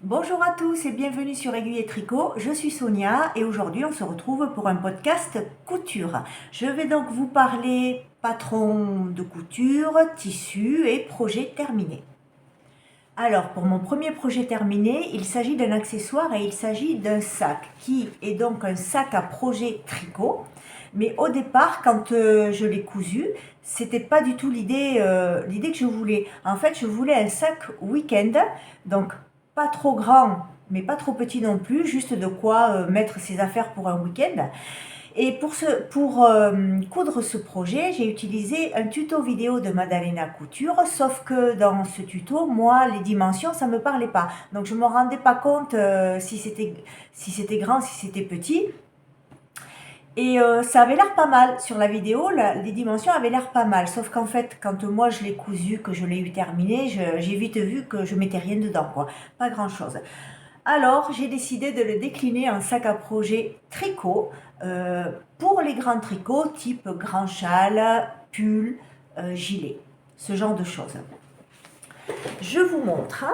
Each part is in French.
Bonjour à tous et bienvenue sur Aiguille et Tricot, je suis Sonia et aujourd'hui on se retrouve pour un podcast couture. Je vais donc vous parler patron de couture, tissu et projet terminé. Alors pour mon premier projet terminé, il s'agit d'un accessoire et il s'agit d'un sac qui est donc un sac à projet tricot. Mais au départ, quand je l'ai cousu, c'était pas du tout l'idée que je voulais. En fait, je voulais un sac week-end, donc pas trop grand, mais pas trop petit non plus, juste de quoi mettre ses affaires pour un week-end. Et pour coudre ce projet, j'ai utilisé un tuto vidéo de Madalena Couture, sauf que dans ce tuto, moi, les dimensions, ça ne me parlait pas. Donc je ne me rendais pas compte si c'était grand, si c'était petit. Et ça avait l'air pas mal sur la vidéo, les dimensions avaient l'air pas mal. Sauf qu'en fait, quand moi je l'ai cousu, que je l'ai eu terminé, j'ai vite vu que je mettais rien dedans, quoi. Pas grand chose. Alors, j'ai décidé de le décliner en sac à projet tricot pour les grands tricots type grand châle, pull, gilet, ce genre de choses. Je vous montre.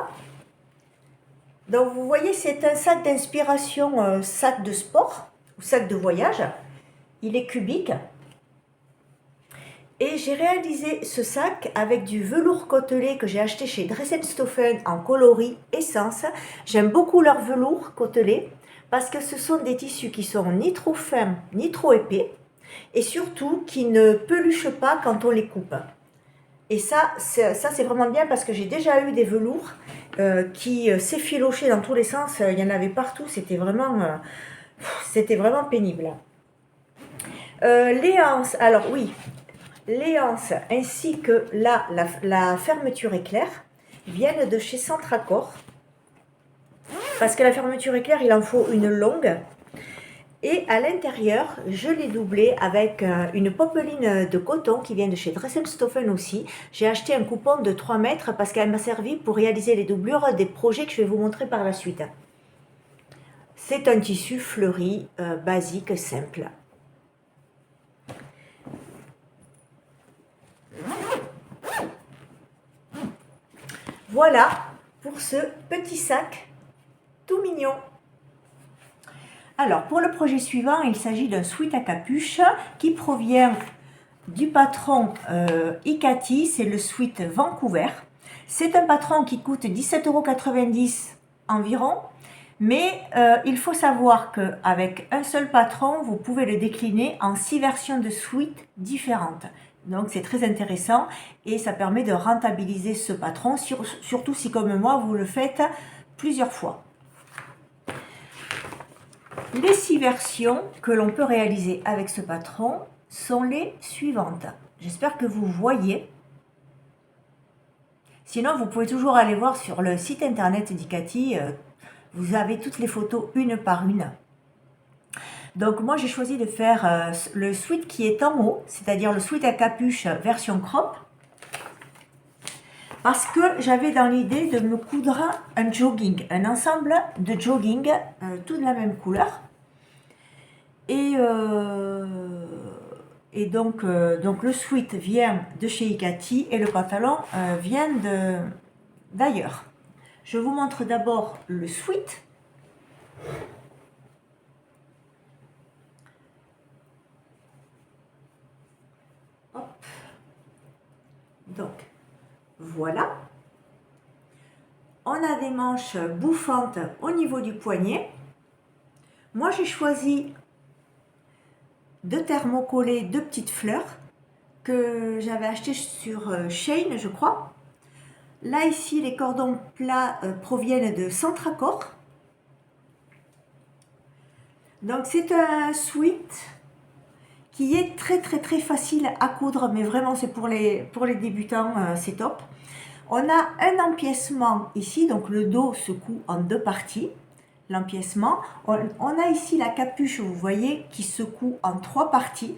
Donc, vous voyez, c'est un sac d'inspiration, sac de sport ou sac de voyage. Il est cubique. Et j'ai réalisé ce sac avec du velours côtelé que j'ai acheté chez Dressenstoffen en coloris Essence. J'aime beaucoup leur velours côtelé parce que ce sont des tissus qui sont ni trop fins ni trop épais et surtout qui ne peluchent pas quand on les coupe. Et ça c'est vraiment bien parce que j'ai déjà eu des velours qui s'effilochaient dans tous les sens. Il y en avait partout, c'était vraiment pénible. Les anses, alors oui, les anses ainsi que la fermeture éclair viennent de chez Centracor. Parce que la fermeture éclair, il en faut une longue. Et à l'intérieur, je l'ai doublé avec une popeline de coton qui vient de chez Dressenstoffen aussi. J'ai acheté un coupon de 3 mètres parce qu'elle m'a servi pour réaliser les doublures des projets que je vais vous montrer par la suite. C'est un tissu fleuri, basique, simple. Voilà pour ce petit sac tout mignon. Alors, pour le projet suivant, il s'agit d'un sweat à capuche qui provient du patron Icati, c'est le sweat Vancouver. C'est un patron qui coûte 17,90 € environ, mais il faut savoir qu'avec un seul patron, vous pouvez le décliner en 6 versions de sweat différentes. Donc c'est très intéressant et ça permet de rentabiliser ce patron, surtout si comme moi, vous le faites plusieurs fois. Les 6 versions que l'on peut réaliser avec ce patron sont les suivantes. J'espère que vous voyez. Sinon, vous pouvez toujours aller voir sur le site internet d'Icati. Vous avez toutes les photos une par une. Donc moi, j'ai choisi de faire le sweat qui est en haut, c'est-à-dire le sweat à capuche version crop. Parce que j'avais dans l'idée de me coudre un jogging, un ensemble de jogging, tout de la même couleur. Et donc le sweat vient de chez Icati et le pantalon vient d'ailleurs. Je vous montre d'abord le sweat. Hop. Donc, voilà. On a des manches bouffantes au niveau du poignet. Moi, j'ai choisi de thermocoller 2 petites fleurs que j'avais achetées sur Shein, je crois. Là, ici, les cordons plats proviennent de Centracor. Donc, c'est un sweat qui est très facile à coudre, mais vraiment, c'est pour les débutants, c'est top. On a un empiècement ici, donc le dos se coud en 2 parties. L'empiècement. On a ici la capuche, vous voyez, qui se coud en 3 parties.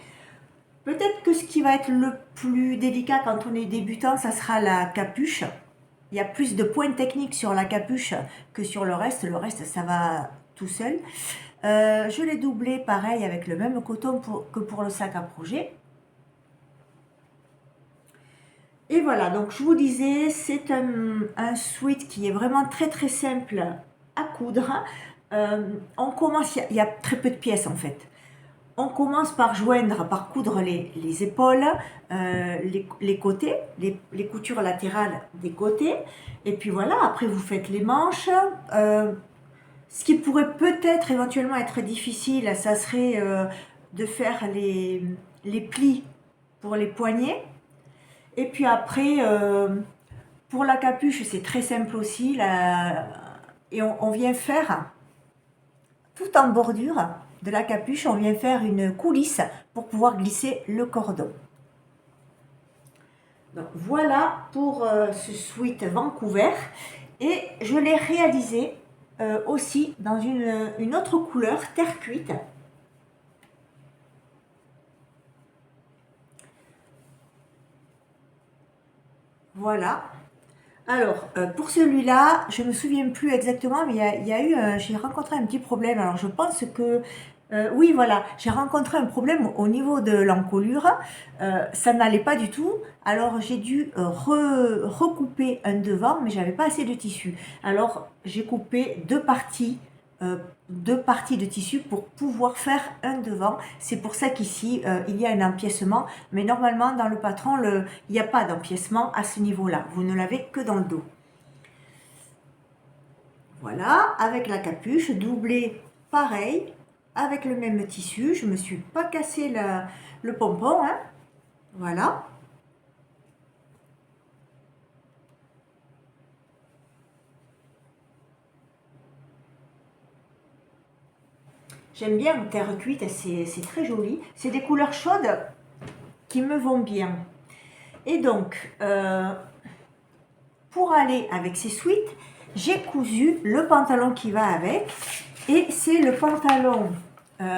Peut-être que ce qui va être le plus délicat quand on est débutant, ça sera la capuche. Il y a plus de points techniques sur la capuche que sur le reste. Le reste, ça va tout seul. Je l'ai doublé pareil avec le même coton que pour le sac à projet. Et voilà, donc je vous disais, c'est un sweat qui est vraiment très simple à coudre. On commence, il y a très peu de pièces en fait. On commence par coudre les épaules, les côtés, les coutures latérales des côtés. Et puis voilà, après vous faites les manches. Ce qui pourrait peut-être éventuellement être difficile, ça serait de faire les plis pour les poignets. Et puis après, pour la capuche, c'est très simple aussi. Et on vient faire, tout en bordure de la capuche, on vient faire une coulisse pour pouvoir glisser le cordon. Donc voilà pour ce sweat Vancouver. Et je l'ai réalisé aussi dans une autre couleur, terre cuite. Voilà. Alors, pour celui-là, je ne me souviens plus exactement, mais j'ai rencontré un petit problème. Alors, je pense que, oui, voilà, j'ai rencontré un problème au niveau de l'encolure. Ça n'allait pas du tout. Alors, j'ai dû recouper un devant, mais j'avais pas assez de tissu. Alors, j'ai coupé deux parties de tissu pour pouvoir faire un devant. C'est pour ça qu'ici, il y a un empiècement. Mais normalement, dans le patron, il n'y a pas d'empiècement à ce niveau-là. Vous ne l'avez que dans le dos. Voilà, avec la capuche, doublée pareil, avec le même tissu. Je ne me suis pas cassé le pompon. Hein. Voilà. J'aime bien terre cuite, c'est très joli. C'est des couleurs chaudes qui me vont bien. Et donc, pour aller avec ces sweats, j'ai cousu le pantalon qui va avec. Et c'est le pantalon,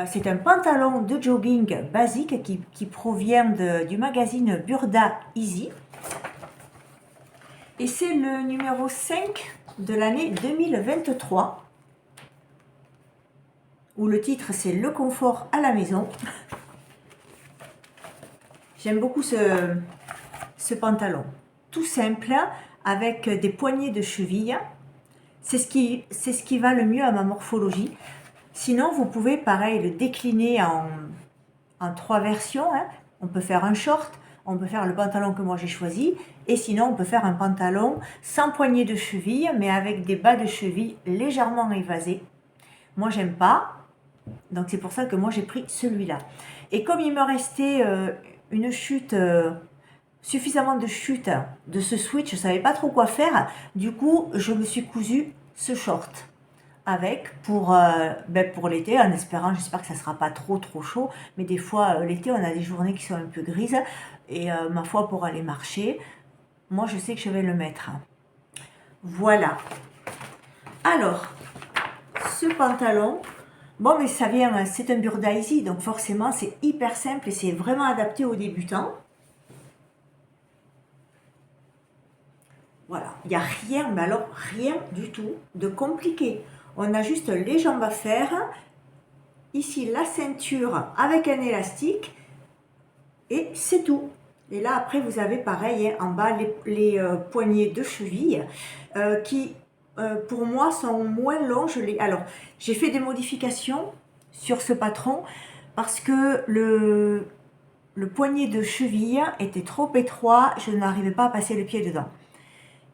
c'est un pantalon de jogging basique qui provient du magazine Burda Easy. Et c'est le numéro 5 de l'année 2023. Où le titre c'est Le confort à la maison. J'aime beaucoup ce pantalon. Tout simple, avec des poignées de cheville. C'est ce qui va le mieux à ma morphologie. Sinon, vous pouvez, pareil, le décliner en 3 versions. Hein. On peut faire un short, on peut faire le pantalon que moi j'ai choisi. Et sinon, on peut faire un pantalon sans poignée de cheville, mais avec des bas de cheville légèrement évasés. Moi, j'aime pas. Donc c'est pour ça que moi j'ai pris celui-là. Et comme il me restait une chute, suffisamment de chute de ce switch, je ne savais pas trop quoi faire. Du coup, je me suis cousu ce short avec pour l'été, en espérant, j'espère que ça ne sera pas trop chaud. Mais des fois, l'été, on a des journées qui sont un peu grises. Et ma foi, pour aller marcher, moi je sais que je vais le mettre. Voilà. Alors, ce pantalon... Bon, mais ça vient, c'est un Burda Easy, donc forcément c'est hyper simple et c'est vraiment adapté aux débutants. Voilà, il n'y a rien, mais alors rien du tout de compliqué. On a juste les jambes à faire, ici la ceinture avec un élastique et c'est tout. Et là après vous avez pareil, hein, en bas les poignées de cheville qui... pour moi sont moins longs. Alors, j'ai fait des modifications sur ce patron parce que le poignet de cheville était trop étroit, je n'arrivais pas à passer le pied dedans.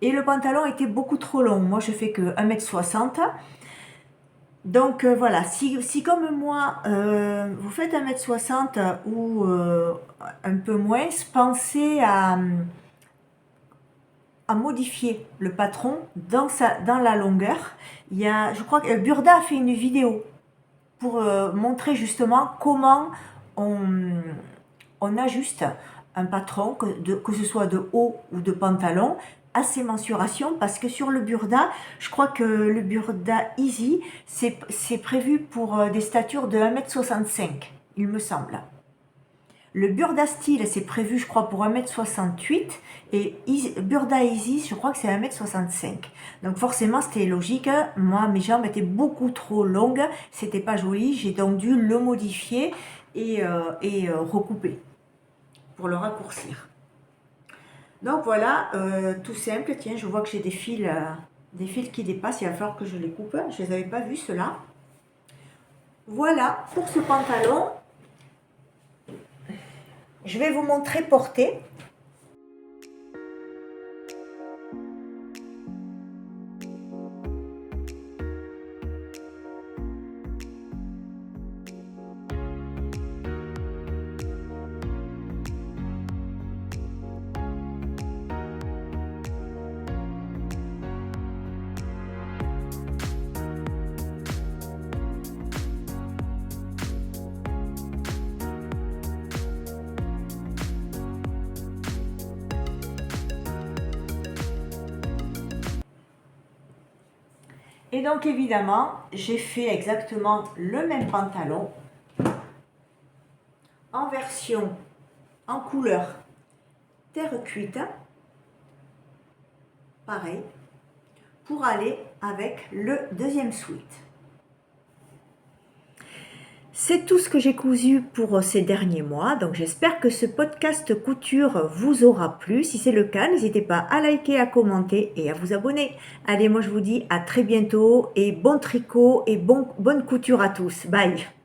Et le pantalon était beaucoup trop long. Moi, je fais que 1m60. Donc voilà, si comme moi, vous faites 1m60 ou un peu moins, pensez à modifier le patron dans la longueur. Je crois que Burda a fait une vidéo pour montrer justement comment on ajuste un patron, que ce soit de haut ou de pantalon, à ses mensurations, parce que sur le Burda, je crois que le Burda Easy, c'est prévu pour des statures de 1m65, il me semble. Le Burda Style, c'est prévu, je crois, pour 1m68. Et Burda Easy, je crois que c'est 1m65. Donc forcément, c'était logique. Moi, mes jambes étaient beaucoup trop longues. C'était pas joli. J'ai donc dû le modifier et recouper pour le raccourcir. Donc voilà, tout simple. Tiens, je vois que j'ai des fils des fils qui dépassent, il va falloir que je les coupe, je les avais pas vus ceux-là. Voilà pour ce pantalon. Je vais vous montrer porté. Et donc évidemment, j'ai fait exactement le même pantalon en version, en couleur terre cuite, pareil, pour aller avec le deuxième sweat. C'est tout ce que j'ai cousu pour ces derniers mois, donc j'espère que ce podcast couture vous aura plu. Si c'est le cas, n'hésitez pas à liker, à commenter et à vous abonner. Allez, moi je vous dis à très bientôt et bon tricot et bonne couture à tous. Bye!